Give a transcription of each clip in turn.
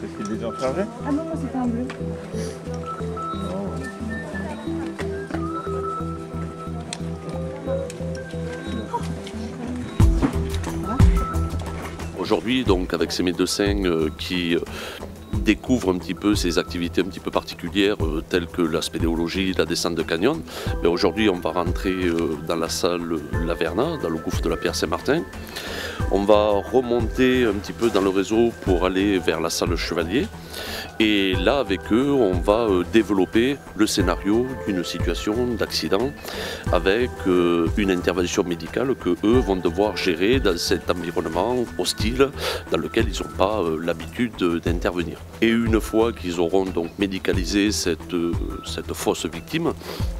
Est-ce qu'il est déjà chargé? Ah non, moi c'était un bleu. Aujourd'hui, donc, avec ces médecins qui découvrent un petit peu ces activités un petit peu particulières telles que la spéléologie, la descente de canyon, aujourd'hui on va rentrer dans la salle Laverna, dans le gouffre de la Pierre Saint-Martin. On va remonter un petit peu dans le réseau pour aller vers la salle Chevalier. Et là, avec eux, on va développer le scénario d'une situation d'accident avec une intervention médicale que eux vont devoir gérer dans cet environnement hostile dans lequel ils n'ont pas l'habitude d'intervenir. Et une fois qu'ils auront donc médicalisé cette fausse victime,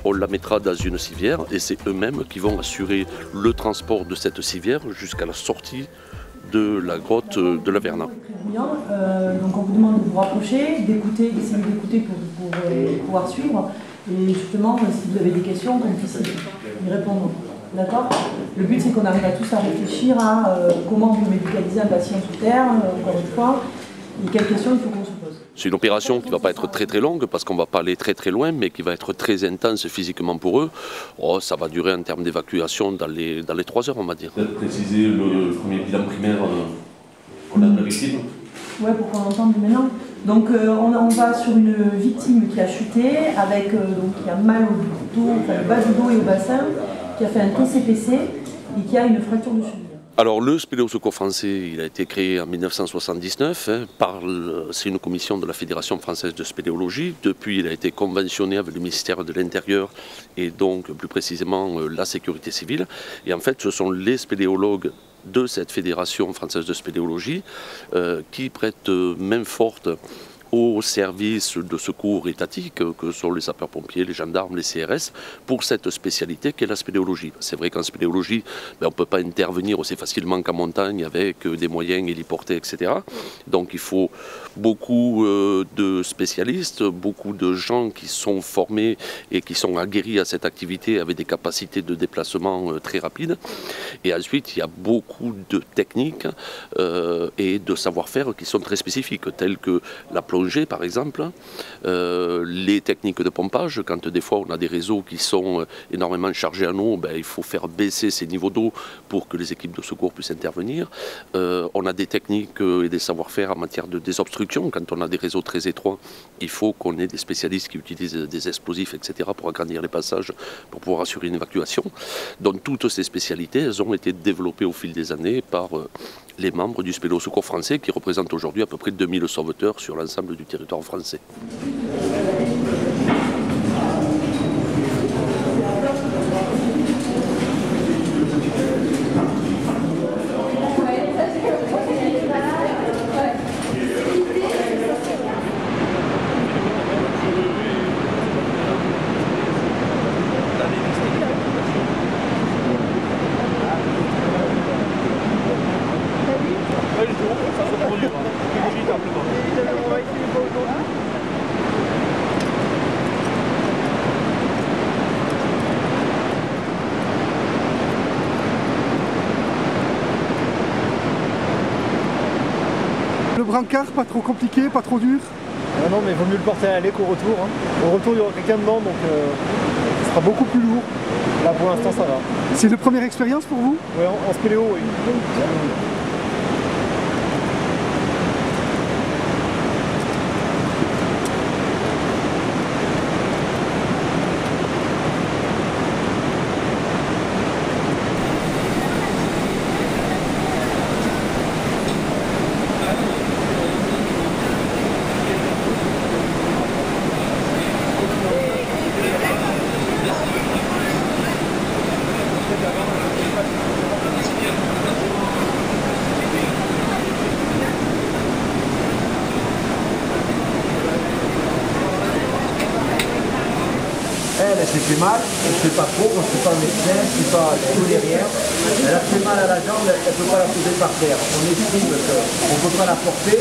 on la mettra dans une civière et c'est eux-mêmes qui vont assurer le transport de cette civière jusqu'à la sortie de la grotte de Laverna. Donc on vous demande de vous rapprocher, d'écouter, d'essayer d'écouter pour pouvoir suivre. Et justement, si vous avez des questions, qu'on puisse y répondre. D'accord? Le but c'est qu'on arrive à tous à réfléchir à comment on peut médicaliser un patient sous terre, encore une fois, et quelles questions il faut qu'on se pose. C'est une opération qui ne va pas être très longue parce qu'on ne va pas aller très loin, mais qui va être très intense physiquement pour eux. Oh, ça va durer en termes d'évacuation dans les 3 heures, on va dire. Peut-être préciser le premier bilan primaire qu'on a de la victime. Ouais, pour qu'on entende maintenant. Donc on va sur une victime qui a chuté, avec qui a mal au dos, enfin le bas du dos et au bassin, qui a fait un TCPC et qui a une fracture de cheville. Alors le Spéléo-Secours français, il a été créé en 1979 c'est une commission de la Fédération française de spéléologie. Depuis, il a été conventionné avec le ministère de l'Intérieur et donc plus précisément la sécurité civile. Et en fait, ce sont les spéléologues de cette Fédération française de spéléologie qui prêtent main forte aux services de secours étatiques que sont les sapeurs-pompiers, les gendarmes, les CRS, pour cette spécialité qu'est la spéléologie. C'est vrai qu'en spéléologie, on ne peut pas intervenir aussi facilement qu'en montagne avec des moyens héliportés, etc. Donc il faut beaucoup de spécialistes, beaucoup de gens qui sont formés et qui sont aguerris à cette activité avec des capacités de déplacement très rapides. Et ensuite, il y a beaucoup de techniques et de savoir-faire qui sont très spécifiques, telles que la plongée par exemple, les techniques de pompage, quand des fois on a des réseaux qui sont énormément chargés en eau, il faut faire baisser ces niveaux d'eau pour que les équipes de secours puissent intervenir. On a des techniques et des savoir-faire en matière de désobstruction, quand on a des réseaux très étroits, il faut qu'on ait des spécialistes qui utilisent des explosifs, etc. pour agrandir les passages, pour pouvoir assurer une évacuation. Donc toutes ces spécialités, elles ont été développées au fil des années par les membres du Spéléo-Secours français qui représentent aujourd'hui à peu près 2000 sauveteurs sur l'ensemble du territoire français. Le brancard, pas trop compliqué, pas trop dur? Non, mais il vaut mieux le porter à l'aller qu'au retour. Au retour, il y aura quelqu'un dedans, donc ce sera beaucoup plus lourd. Là, pour l'instant, ça va. C'est une première expérience pour vous? Oui, en spéléo, oui. Elle s'est fait mal, on ne sait pas trop, on ne sait pas médecin, on ne sait pas rien. Elle a fait mal à la jambe, elle ne peut pas la poser par terre. On estime qu'on ne peut pas la porter,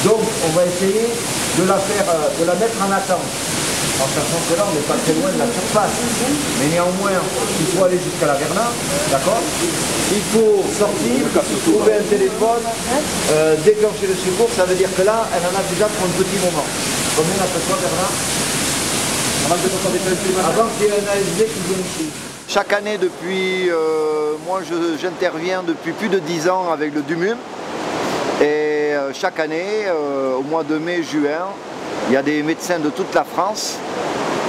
donc on va essayer de la mettre en attente. en sachant que là on n'est pas très loin de la surface. Mais néanmoins, il faut aller jusqu'à la Verna, d'accord? Il faut sortir, trouver un téléphone, déclencher le secours, ça veut dire que là, elle en a déjà pour un petit moment. Combien on appelle ça, Verna? Avant qu'il y ait un ASD qui vienne ici. Chaque année depuis, moi j'interviens depuis plus de 10 ans avec le DUMUM. Et chaque année, au mois de mai-juin, il y a des médecins de toute la France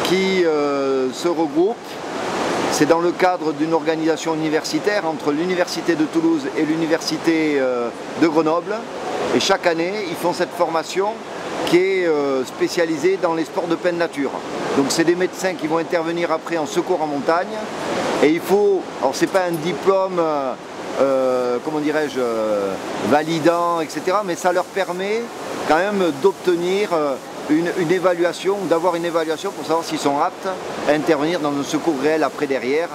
qui se regroupent. C'est dans le cadre d'une organisation universitaire entre l'Université de Toulouse et l'Université de Grenoble. Et chaque année, ils font cette formation qui est spécialisée dans les sports de pleine nature. Donc c'est des médecins qui vont intervenir après en secours en montagne. Et il faut, alors c'est pas un diplôme, comment dirais-je, validant, etc. Mais ça leur permet quand même d'obtenir une évaluation, d'avoir une évaluation pour savoir s'ils sont aptes à intervenir dans un secours réel après-derrière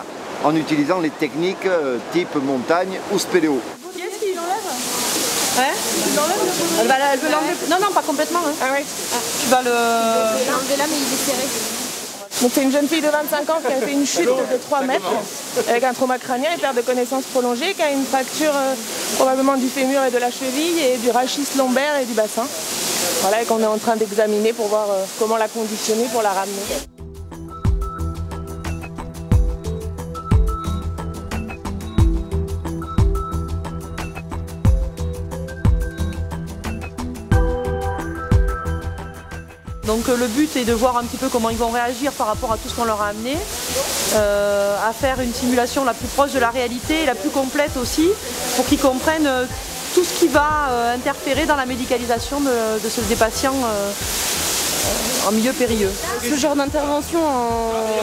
en utilisant les techniques type montagne ou spéléo. Qui est-ce qui l'enlève? Ouais, tu l'enlèves? Elle veut l'enlever. Non, non, pas complètement. Hein. Ah oui. Tu vas le... Je vais l'enlever là, mais il est serré. Donc c'est une jeune fille de 25 ans qui a fait une chute de 3 mètres avec un trauma crânien et perte de connaissance prolongée, qui a une fracture probablement du fémur et de la cheville et du rachis lombaire et du bassin. Voilà, et qu'on est en train d'examiner pour voir comment la conditionner pour la ramener. Donc le but est de voir un petit peu comment ils vont réagir par rapport à tout ce qu'on leur a amené, à faire une simulation la plus proche de la réalité et la plus complète aussi, pour qu'ils comprennent tout ce qui va interférer dans la médicalisation des patients en milieu périlleux. Ce genre d'intervention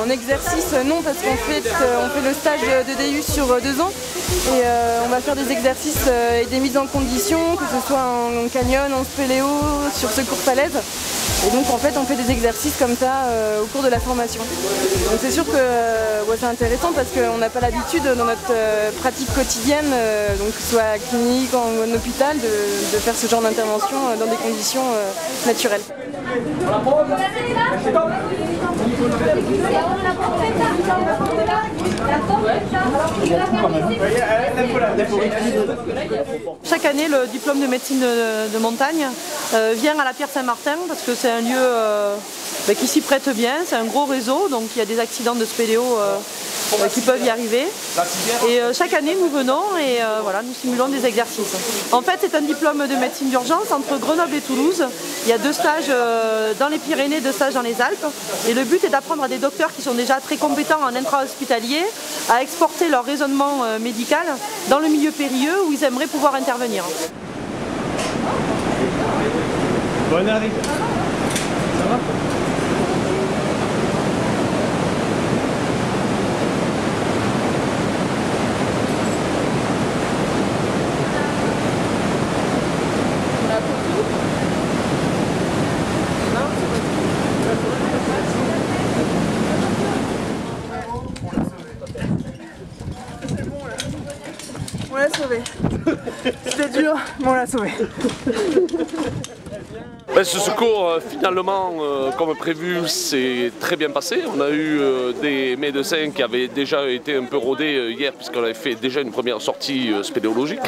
en exercice, non, parce qu'en fait on fait le stage de DU sur 2 ans et on va faire des exercices et des mises en condition, que ce soit en canyon, en spéléo, sur secours falaise. Et donc en fait on fait des exercices comme ça au cours de la formation. Donc c'est sûr que c'est intéressant parce qu'on n'a pas l'habitude dans notre pratique quotidienne, donc que ce soit à clinique ou en hôpital, de faire ce genre d'intervention dans des conditions naturelles. Chaque année, le diplôme de médecine de montagne vient à la Pierre-Saint-Martin parce que c'est un lieu qui s'y prête bien, c'est un gros réseau, donc il y a des accidents de spéléo qui peuvent y arriver. Et chaque année, nous venons et voilà, nous simulons des exercices. En fait, c'est un diplôme de médecine d'urgence entre Grenoble et Toulouse. Il y a 2 stages dans les Pyrénées, 2 stages dans les Alpes. Et le but est d'apprendre à des docteurs qui sont déjà très compétents en intra-hospitalier à exporter leur raisonnement médical dans le milieu périlleux où ils aimeraient pouvoir intervenir. Bonne arrivée. Ça va? On l'a sauvé. C'était dur, mais on l'a sauvé. Ce secours, finalement, comme prévu, s'est très bien passé. On a eu des médecins qui avaient déjà été un peu rodés hier, puisqu'on avait fait déjà une première sortie spéléologique.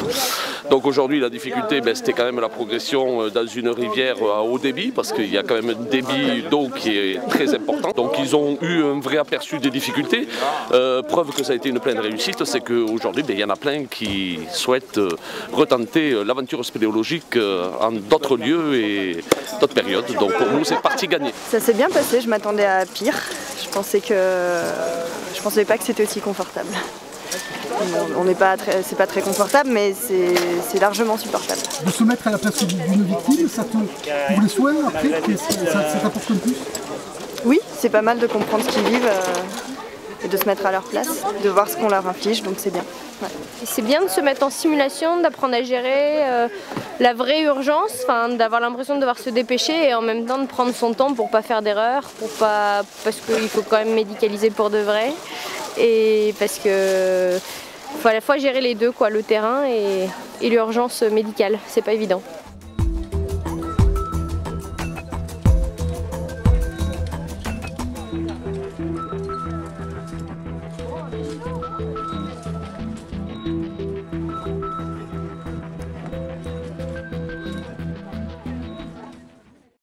Donc aujourd'hui, la difficulté, c'était quand même la progression dans une rivière à haut débit, parce qu'il y a quand même un débit d'eau qui est très important. Donc ils ont eu un vrai aperçu des difficultés. Preuve que ça a été une pleine réussite, c'est qu'aujourd'hui, il y en a plein qui souhaitent retenter l'aventure spéléologique en d'autres lieux et d'autres périodes. Donc pour nous, c'est parti gagné. Ça s'est bien passé, je m'attendais à pire. Je pensais pas que c'était aussi confortable. C'est pas très confortable, mais c'est largement supportable. De se mettre à la place d'une victime, ça pour les soins, après, ça t'apporte un plus? Oui, c'est pas mal de comprendre ce qu'ils vivent et de se mettre à leur place, de voir ce qu'on leur inflige, donc c'est bien. Ouais. C'est bien de se mettre en simulation, d'apprendre à gérer la vraie urgence, d'avoir l'impression de devoir se dépêcher et en même temps de prendre son temps pour pas faire d'erreur, parce qu'il faut quand même médicaliser pour de vrai et parce que faut à la fois gérer les deux, le terrain et l'urgence médicale, c'est pas évident.